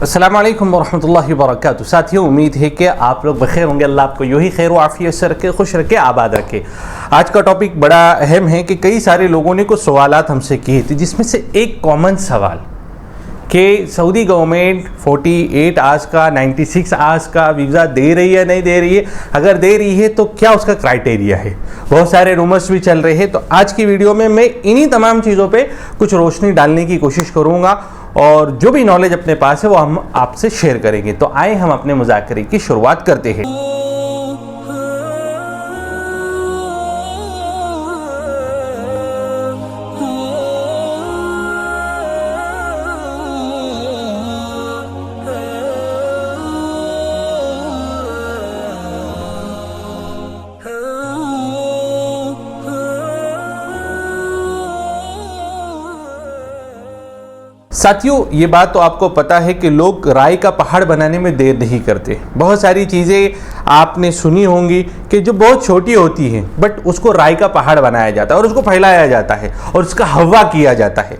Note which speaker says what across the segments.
Speaker 1: अस्सलाम वालेकुम वरहमतुल्लाहि वबरकातुहू। साथियों, उम्मीद है कि आप लोग बखैर होंगे। अल्लाह आपको यूँ ही खैर व आफियत से रखे, खुश रखे, आबाद रखे। आज का टॉपिक बड़ा अहम है कि कई सारे लोगों ने कुछ सवालात हमसे किए थे, जिसमें से एक कॉमन सवाल कि सऊदी गवर्नमेंट 48 आवर्स का 96 आवर्स का वीज़ा दे रही है नहीं दे रही है, अगर दे रही है तो क्या उसका क्राइटेरिया है। बहुत सारे रूमर्स भी चल रहे हैं। तो आज की वीडियो में मैं इन्हीं तमाम चीज़ों पे कुछ रोशनी डालने की कोशिश करूँगा और जो भी नॉलेज अपने पास है वो हम आपसे शेयर करेंगे। तो आए हम अपने मुज़ाकरे की शुरुआत करते हैं। साथियों, ये बात तो आपको पता है कि लोग राई का पहाड़ बनाने में देर नहीं करते। बहुत सारी चीज़ें आपने सुनी होंगी कि जो बहुत छोटी होती हैं बट उसको राई का पहाड़ बनाया जाता है और उसको फैलाया जाता है और उसका हवा किया जाता है।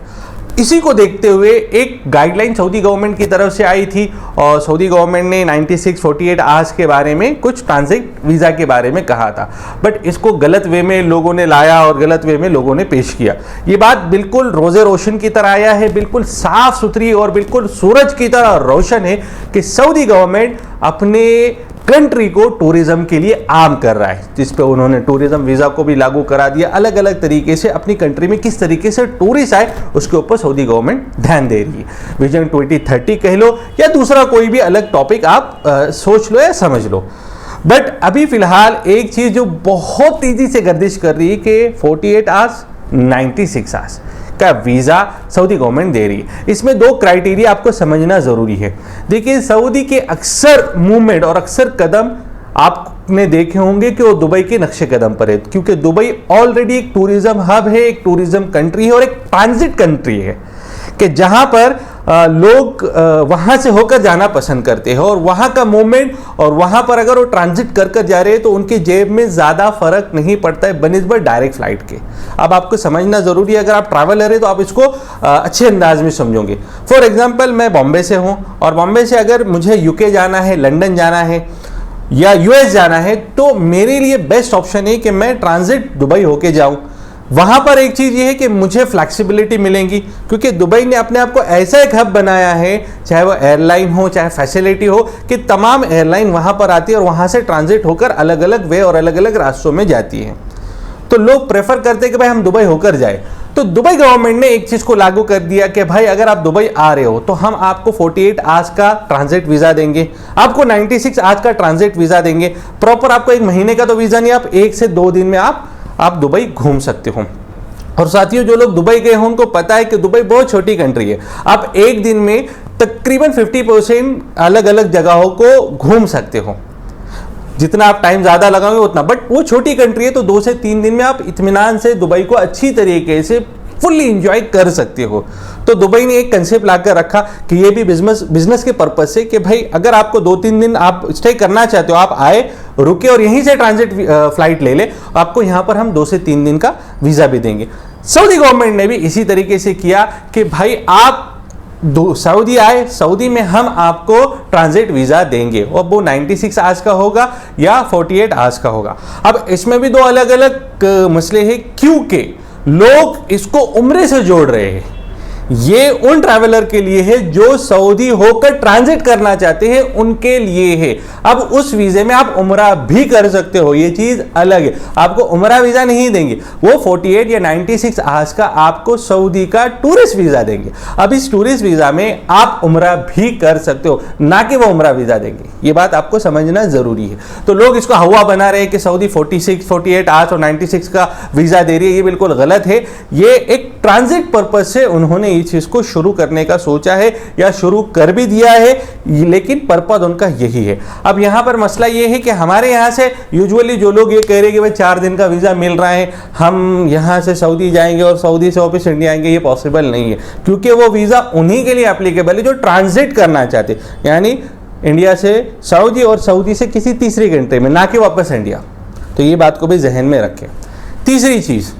Speaker 1: इसी को देखते हुए एक गाइडलाइन सऊदी गवर्नमेंट की तरफ से आई थी और सऊदी गवर्नमेंट ने 48 आवर्स के बारे में कुछ ट्रांजिट वीज़ा के बारे में कहा था, बट इसको गलत वे में लोगों ने लाया और गलत वे में लोगों ने पेश किया। ये बात बिल्कुल रोज़े रोशन की तरह आया है, बिल्कुल साफ सुथरी और बिल्कुल सूरज की तरह रोशन है कि सऊदी गवर्नमेंट अपने कंट्री को टूरिज्म के लिए आम कर रहा है, जिस पे उन्होंने टूरिज्म वीज़ा को भी लागू करा दिया। अलग अलग तरीके से अपनी कंट्री में किस तरीके से टूरिस्ट आए उसके ऊपर सऊदी गवर्नमेंट ध्यान दे रही है। विजन 2030 कह लो या दूसरा कोई भी अलग टॉपिक आप सोच लो या समझ लो। बट अभी फिलहाल एक चीज़ जो बहुत तेज़ी से गर्दिश कर रही है कि 48 आवर्स 96 आवर्स का वीज़ा सऊदी गवर्नमेंट दे रही है। इसमें दो क्राइटेरिया आपको समझना ज़रूरी है। देखिए, सऊदी के अक्सर मूवमेंट और अक्सर कदम आपने देखे होंगे कि वो दुबई के नक्शे कदम पर है, क्योंकि दुबई ऑलरेडी एक टूरिज्म हब है, एक टूरिज्म कंट्री है और एक ट्रांजिट कंट्री है कि जहाँ पर लोग वहाँ से होकर जाना पसंद करते हैं और वहाँ का मूवमेंट और वहाँ पर अगर वो ट्रांजिट कर कर जा रहे हैं तो उनके जेब में ज़्यादा फर्क नहीं पड़ता है बनिस्बत डायरेक्ट फ्लाइट के। अब आपको समझना ज़रूरी है, अगर आप ट्रैवलर है तो आप इसको अच्छे अंदाज में समझोगे। फॉर एग्जांपल, मैं बॉम्बे से हूँ और बॉम्बे से अगर मुझे यूके जाना है, लंदन जाना है या यूएस जाना है तो मेरे लिए बेस्ट ऑप्शन है कि मैं ट्रांजिट दुबई होके जाऊँ। वहाँ पर एक चीज़ ये है कि मुझे फ्लैक्सिबिलिटी मिलेंगी, क्योंकि दुबई ने अपने आप को ऐसा एक हब बनाया है, चाहे वो एयरलाइन हो चाहे फैसिलिटी हो, कि तमाम एयरलाइन वहाँ पर आती है और वहाँ से ट्रांजिट होकर अलग अलग वे और अलग अलग रास्तों में जाती हैं। तो लोग प्रेफर करते हैं कि भाई हम दुबई होकर जाए। तो दुबई गवर्नमेंट ने एक चीज़ को लागू कर दिया कि भाई अगर आप दुबई आ रहे हो तो हम आपको 48 आवर्स का ट्रांजिट वीज़ा देंगे, आपको 96 आवर्स का ट्रांजिट वीज़ा देंगे। प्रॉपर आपको एक महीने का तो वीज़ा नहीं, आप 1 से 2 दिन में आप दुबई घूम सकते हो। और साथियों, जो लोग दुबई गए हों उनको पता है कि दुबई बहुत छोटी कंट्री है। आप एक दिन में तकरीबन 50% अलग अलग जगहों को घूम सकते हो, जितना आप टाइम ज़्यादा लगाओगे उतना। बट वो छोटी कंट्री है तो 2 से 3 दिन में आप इत्मीनान से दुबई को अच्छी तरीके से फुल्ली इंजॉय कर सकते हो। तो दुबई ने एक कंसेप्ट लाकर रखा कि ये भी बिजनेस के पर्पज से कि भाई अगर आपको 2-3 दिन आप स्टे करना चाहते हो, आप आए रुके और यहीं से ट्रांजिट फ्लाइट ले ले, आपको यहाँ पर हम 2 से 3 दिन का वीज़ा भी देंगे। सऊदी गवर्नमेंट ने भी इसी तरीके से किया कि भाई आप सऊदी आए, सऊदी में हम आपको ट्रांजिट वीज़ा देंगे और वो 96 आवर्स का होगा या 48 आवर्स का होगा। अब इसमें भी दो अलग अलग मसले हैं, क्योंकि लोग इसको उम्रे से जोड़ रहे हैं। ये उन ट्रैवलर के लिए है जो सऊदी होकर ट्रांजिट करना चाहते हैं, उनके लिए है। अब उस वीज़े में आप उम्रा भी कर सकते हो, ये चीज़ अलग है। आपको उम्रा वीज़ा नहीं देंगे, वो 48 या 96 आवर्स का आपको सऊदी का टूरिस्ट वीज़ा देंगे। अब इस टूरिस्ट वीज़ा में आप उम्रा भी कर सकते हो, ना कि वो उम्रा वीज़ा देंगे। ये बात आपको समझना ज़रूरी है। तो लोग इसको हवा बना रहे हैं कि सऊदी 48 आवर्स और 96 का वीज़ा दे रही है, ये बिल्कुल गलत है। ये एक ट्रांजिट पर्पज से उन्होंने इस चीज़ को शुरू करने का सोचा है या शुरू कर भी दिया है, लेकिन पर्पज उनका यही है। अब यहाँ पर मसला ये है कि हमारे यहाँ से यूजुअली जो लोग ये कह रहे हैं कि भाई 4 दिन का वीज़ा मिल रहा है, हम यहाँ से सऊदी जाएंगे और सऊदी से वापस इंडिया आएंगे, ये पॉसिबल नहीं है, क्योंकि वो वीज़ा उन्हीं के लिए एप्लीकेबल है जो ट्रांजिट करना चाहते, यानी इंडिया से सऊदी और सऊदी से किसी तीसरी कंट्री में, ना कि वापस इंडिया। तो ये बात को भी जहन में रखें। तीसरी चीज़,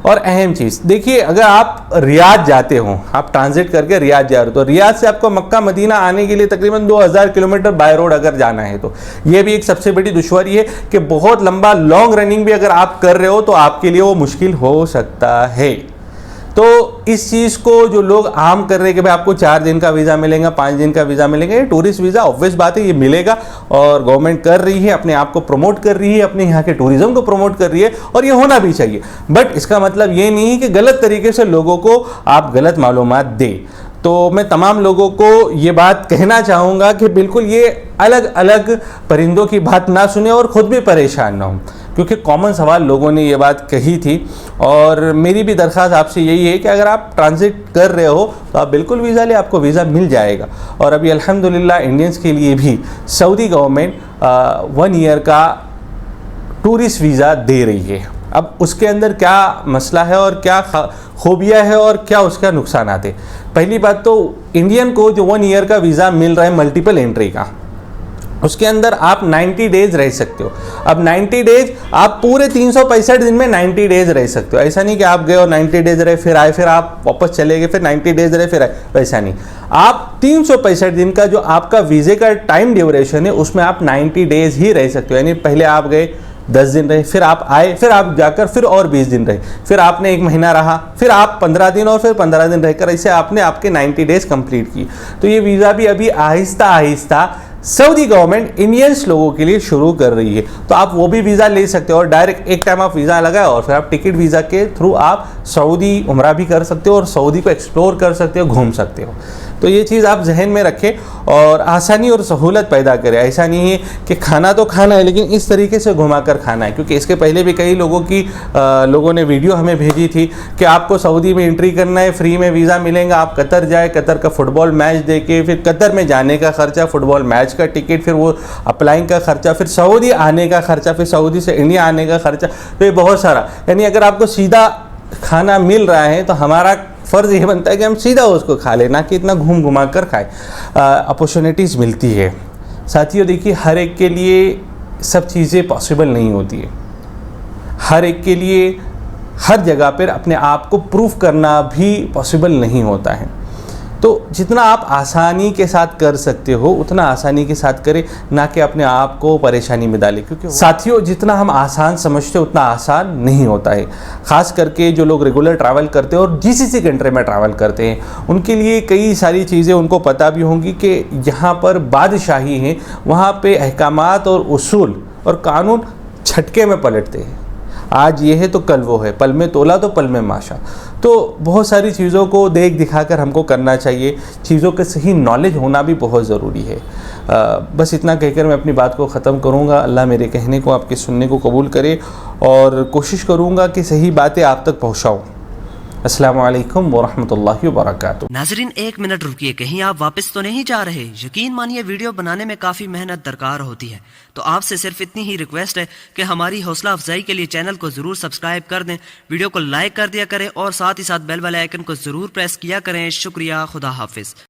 Speaker 1: और अहम चीज़ देखिए, अगर आप रियाद जाते हो, आप ट्रांजिट करके रियाद जा रहे हो, तो रियाद से आपको मक्का मदीना आने के लिए तकरीबन 2000 किलोमीटर बाय रोड अगर जाना है, तो ये भी एक सबसे बड़ी दुश्वारी है कि बहुत लंबा लॉन्ग रनिंग भी अगर आप कर रहे हो तो आपके लिए वो मुश्किल हो सकता है। तो इस चीज़ को जो लोग आम कर रहे हैं कि भाई आपको 4 दिन का वीज़ा मिलेगा, 5 दिन का वीज़ा मिलेगा, ये टूरिस्ट वीज़ा ऑब्वियस बात है, ये मिलेगा और गवर्नमेंट कर रही है, अपने आप को प्रमोट कर रही है, अपने यहाँ के टूरिज्म को प्रमोट कर रही है और ये होना भी चाहिए। बट इसका मतलब ये नहीं है कि गलत तरीके से लोगों को आप गलत मालूमात दें। तो मैं तमाम लोगों को ये बात कहना चाहूँगा कि बिल्कुल ये अलग अलग परिंदों की बात ना सुने और ख़ुद भी परेशान ना हो, क्योंकि कॉमन सवाल लोगों ने ये बात कही थी। और मेरी भी दरख्वास्त आपसे यही है कि अगर आप ट्रांजिट कर रहे हो तो आप बिल्कुल वीज़ा ले, आपको वीज़ा मिल जाएगा। और अभी अल्हम्दुलिल्लाह इंडियंस के लिए भी सऊदी गवर्नमेंट 1 ईयर का टूरिस्ट वीज़ा दे रही है। अब उसके अंदर क्या मसला है और क्या खूबियाँ है और क्या उसका नुकसान आते। पहली बात तो इंडियन को जो 1 ईयर का वीज़ा मिल रहा है मल्टीपल एंट्री का, उसके अंदर आप 90 डेज रह सकते हो। अब 90 डेज आप पूरे 365 दिन में 90 डेज रह सकते हो। ऐसा नहीं कि आप गए और 90 डेज रहे फिर आए, फिर आप वापस चले गए, फिर 90 डेज रहे फिर आए, वैसा नहीं। आप 365 दिन का जो आपका वीज़े का टाइम ड्यूरेशन है उसमें आप 90 डेज ही रह सकते हो। यानी पहले आप गए 10 दिन रहे, फिर आप आए, फिर आप जाकर फिर और 20 दिन रहे, फिर आपने 1 महीना रहा, फिर आप 15 दिन और फिर 15 दिन रहकर ऐसे आपने आपके 90 डेज कंप्लीट किए। तो ये वीज़ा भी अभी Aahista Aahista Saudi government Indians लोगों के लिए शुरू कर रही है। तो आप वो भी वीज़ा ले सकते हो और डायरेक्ट एक टाइम आप वीज़ा लगाए और फिर आप टिकट वीज़ा के थ्रू आप सऊदी उम्रा भी कर सकते हो और सऊदी को एक्सप्लोर कर सकते हो, घूम सकते हो। तो ये चीज़ आप जहन में रखें और आसानी और सहूलत पैदा करें। ऐसा नहीं है कि खाना तो खाना है लेकिन इस तरीके से घुमाकर खाना है, क्योंकि इसके पहले भी कई लोगों ने वीडियो हमें भेजी थी कि आपको सऊदी में एंट्री करना है, फ्री में वीज़ा मिलेगा, आप कतर जाए, कतर का फुटबॉल मैच देके, फिर कतर में जाने का खर्चा, फुटबॉल मैच का टिकट, फिर वो अप्लाइंग का खर्चा, फिर सऊदी आने का खर्चा, फिर सऊदी से इंडिया आने का खर्चा, तो ये बहुत सारा। यानी अगर आपको सीधा खाना मिल रहा है तो हमारा फ़र्ज़ ये बनता है कि हम सीधा उसको खा लें, ना कि इतना घूम घुमा कर खाएँ। अपॉर्चुनिटीज़ मिलती है। साथियों देखिए, हर एक के लिए सब चीज़ें पॉसिबल नहीं होती है। हर एक के लिए हर जगह पर अपने आप को प्रूफ करना भी पॉसिबल नहीं होता है। तो जितना आप आसानी के साथ कर सकते हो उतना आसानी के साथ करें, ना कि अपने आप को परेशानी में डालें, क्योंकि साथियों जितना हम आसान समझते हैं उतना आसान नहीं होता है। ख़ास करके जो लोग रेगुलर ट्रैवल करते हैं और जीसीसी कंट्री में ट्रैवल करते हैं उनके लिए कई सारी चीज़ें उनको पता भी होंगी कि यहाँ पर बादशाही है, वहाँ पे अहकामात और उसूल और कानून झटके में पलटते हैं। आज ये है तो कल वो है, पल में तोला तो पल में माशा। तो बहुत सारी चीज़ों को देख दिखाकर हमको करना चाहिए। चीज़ों के सही नॉलेज होना भी बहुत ज़रूरी है। बस इतना कहकर मैं अपनी बात को ख़त्म करूँगा। अल्लाह मेरे कहने को, आपके सुनने को कबूल करे और कोशिश करूँगा कि सही बातें आप तक पहुँचाऊँ। अस्सलामु अलैकुम वरहमतुल्लाहि वबरकातुहू।
Speaker 2: नाजरीन 1 मिनट रुकिए, कहीं आप वापस तो नहीं जा रहे। यकीन मानिए वीडियो बनाने में काफ़ी मेहनत दरकार होती है, तो आपसे सिर्फ इतनी ही रिक्वेस्ट है कि हमारी हौसला अफजाई के लिए चैनल को ज़रूर सब्सक्राइब कर दें, वीडियो को लाइक कर दिया करें और साथ ही साथ बेल वाले आइकन को ज़रूर प्रेस किया करें। शुक्रिया, खुदा हाफिज़।